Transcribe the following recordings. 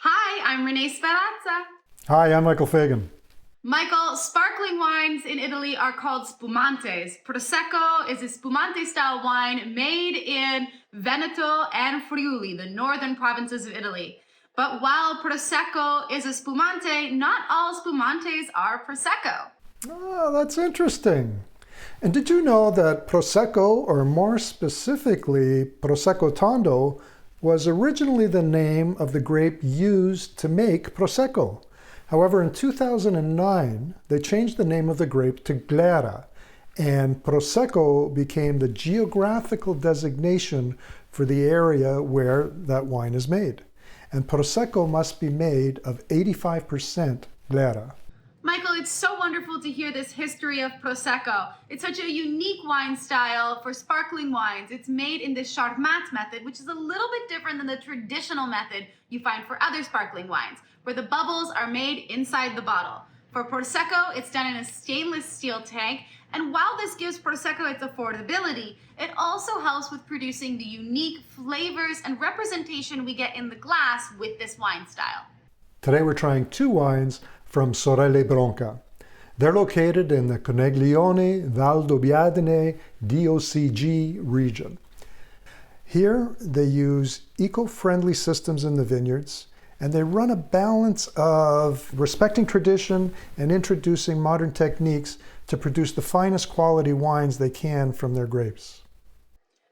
Hi, I'm Renée Sferrazza. Hi, I'm Michael Fagan. Michael, sparkling wines in Italy are called spumantes. Prosecco is a spumante-style wine made in Veneto and Friuli, the northern provinces of Italy. But while Prosecco is a spumante, not all spumantes are Prosecco. Oh, that's interesting. And did you know that Prosecco, or more specifically Prosecco Tondo, was originally the name of the grape used to make Prosecco? However, in 2009, they changed the name of the grape to Glera, and Prosecco became the geographical designation for the area where that wine is made. And Prosecco must be made of 85% Glera. Michael, it's so wonderful to hear this history of Prosecco. It's such a unique wine style for sparkling wines. It's made in the Charmat method, which is a little bit different than the traditional method you find for other sparkling wines, where the bubbles are made inside the bottle. For Prosecco, it's done in a stainless steel tank, and while this gives Prosecco its affordability, it also helps with producing the unique flavors and representation we get in the glass with this wine style. Today we're trying two wines from Sorelle Bronca. They're located in the Coneglione Valdobbiadene DOCG region. Here they use eco-friendly systems in the vineyards, and they run a balance of respecting tradition and introducing modern techniques to produce the finest quality wines they can from their grapes.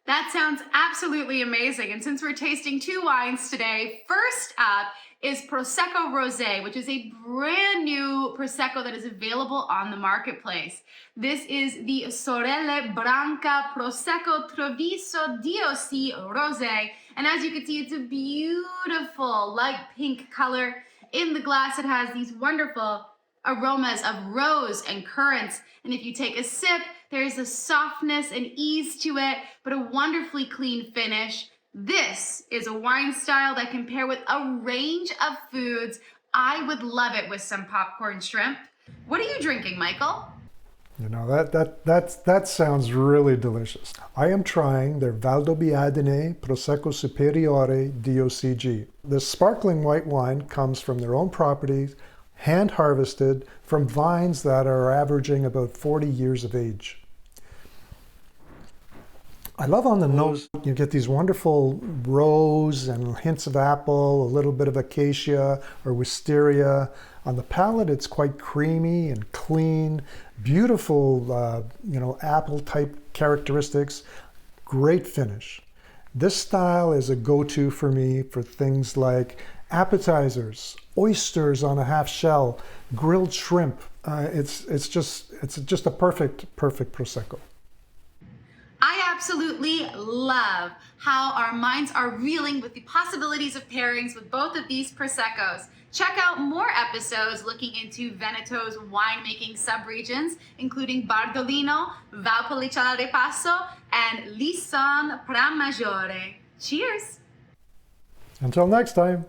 That sounds absolutely amazing. And since we're tasting two wines today, first up is Prosecco Rosé, which is a brand new Prosecco that is available on the marketplace. This is the Sorelle Bronca Prosecco Treviso DOC Rosé. And as you can see, it's a beautiful light pink color. In the glass, it has these wonderful aromas of rose and currants. And if you take a sip, there's a softness and ease to it, but a wonderfully clean finish. This is a wine style that can pair with a range of foods. I would love it with some popcorn shrimp. What are you drinking, Michael? You know, that sounds really delicious. I am trying their Valdobbiadene Prosecco Superiore DOCG. This sparkling white wine comes from their own properties, hand harvested from vines that are averaging about 40 years of age. I love on the nose, you get these wonderful rose and hints of apple, a little bit of acacia or wisteria. On the palate, it's quite creamy and clean, beautiful, apple-type characteristics, great finish. This style is a go-to for me for things like appetizers, oysters on a half shell, grilled shrimp. It's just a perfect Prosecco. I absolutely love how our minds are reeling with the possibilities of pairings with both of these Proseccos. Check out more episodes looking into Veneto's winemaking subregions, including Bardolino, Valpolicella del Passo, and Lisson Pramaggiore. Cheers! Until next time.